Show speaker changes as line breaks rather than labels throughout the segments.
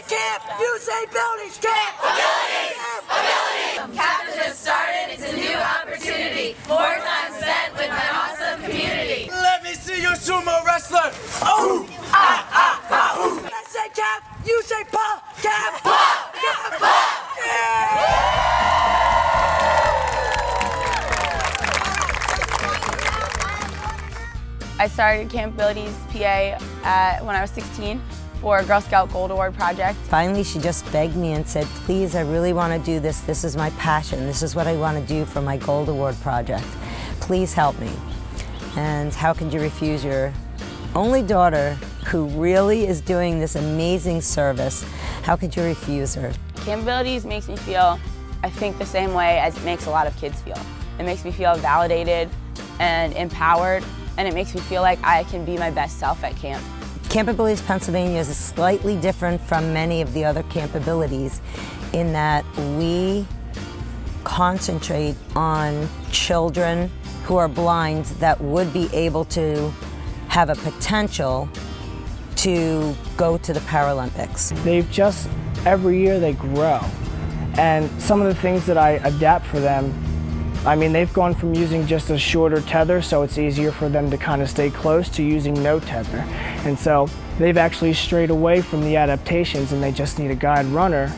say camp, you say buildings, camp!
Abilities! Abilities! CAPA just started, it's a new opportunity. More time spent with my awesome community.
Let me see your sumo wrestler! Ooh! Ah! Ah! Ah! Ooh! I say cap, you say pa! Cap! Pa! Cap! Pa!
I started Camp Abilities PA when I was 16 for a Girl Scout Gold Award project.
Finally, she just begged me and said, please, I really want to do this. This is my passion. This is what I want to do for my Gold Award project. Please help me. And how could you refuse your only daughter who really is doing this amazing service? How could you refuse her?
Camp Abilities makes me feel, I think, the same way as it makes a lot of kids feel. It makes me feel validated and empowered, and it makes me feel like I can be my best self at camp.
Camp Abilities Pennsylvania is slightly different from many of the other Camp Abilities in that we concentrate on children who are blind that would be able to have a potential to go to the Paralympics.
They've just, every year they grow. And some of the things that I adapt for them, I mean, they've gone from using just a shorter tether, so it's easier for them to kind of stay close, to using no tether. And so they've actually strayed away from the adaptations and they just need a guide runner.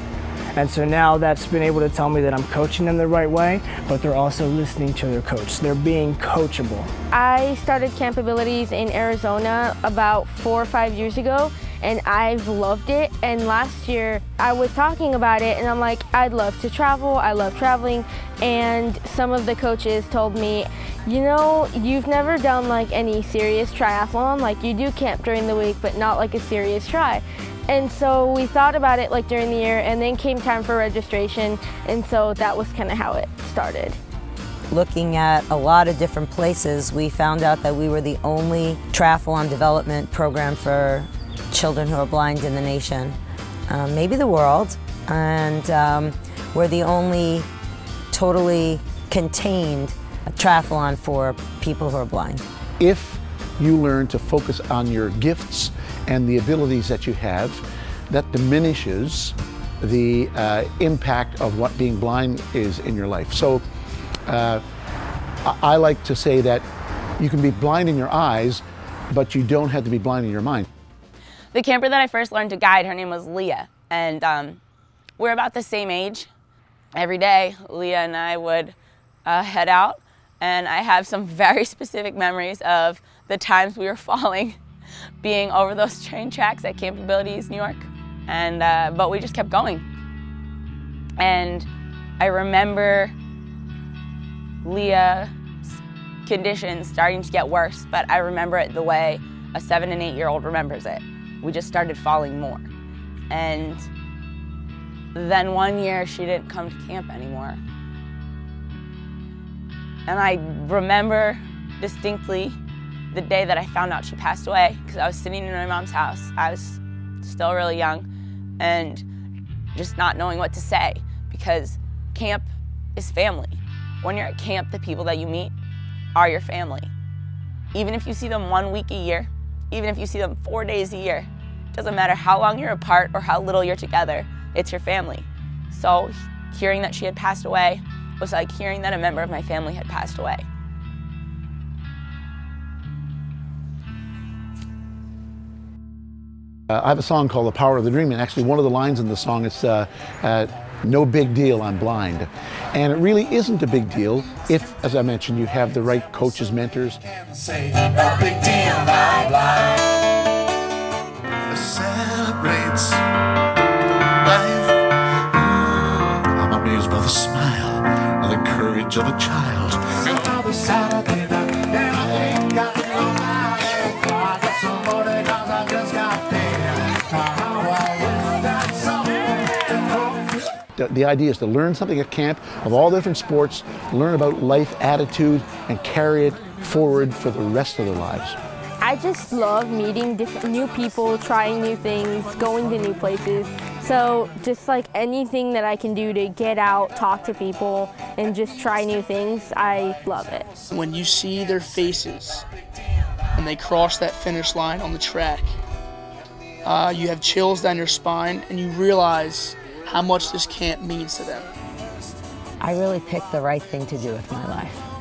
And so now that's been able to tell me that I'm coaching them the right way, but they're also listening to their coach. They're being coachable.
I started Camp Abilities in Arizona about 4 or 5 years ago, and I've loved it. And last year I was talking about it and I'm like, I'd love to travel, I love traveling. And some of the coaches told me, you know, you've never done like any serious triathlon, like you do camp during the week, but not like a serious tri. And so we thought about it like during the year, and then came time for registration, and so that was kind of how it started.
Looking at a lot of different places, we found out that we were the only triathlon development program for children who are blind in the nation, maybe the world, and we're the only totally contained triathlon for people who are blind.
If you learn to focus on your gifts and the abilities that you have, that diminishes the impact of what being blind is in your life. So I like to say that you can be blind in your eyes, but you don't have to be blind in your mind.
The camper that I first learned to guide, her name was Leah, and we're about the same age. Every day, Leah and I would head out, and I have some very specific memories of the times we were falling, being over those train tracks at Camp Abilities, New York, and but we just kept going. And I remember Leah's conditions starting to get worse, but I remember it the way a 7- and 8-year-old remembers it. We just started falling more. And then one year she didn't come to camp anymore. And I remember distinctly the day that I found out she passed away, because I was sitting in my mom's house. I was still really young and just not knowing what to say, because camp is family. When you're at camp, the people that you meet are your family. Even if you see them 1 week a year, even if you see them 4 days a year, it doesn't matter how long you're apart or how little you're together, it's your family. So hearing that she had passed away was like hearing that a member of my family had passed away.
I have a song called The Power of the Dream, and actually one of the lines in the song is no big deal, I'm blind. And it really isn't a big deal if, as I mentioned, you have the right coaches, mentors.
Say, no big deal, I'm blind. Celebrates life. I'm amused by the smile and the courage of a child. I'll be Saturday night, and I ain't got no life. I got some money 'cause I just got paid.
The idea is to learn something at camp of all different sports, learn about life attitude, and carry it forward for the rest of their lives.
I just love meeting new people, trying new things, going to new places. So just like anything that I can do to get out, talk to people, and just try new things, I love it.
When you see their faces and they cross that finish line on the track, you have chills down your spine, and you realize how much this camp means to them.
I really picked the right thing to do with my life.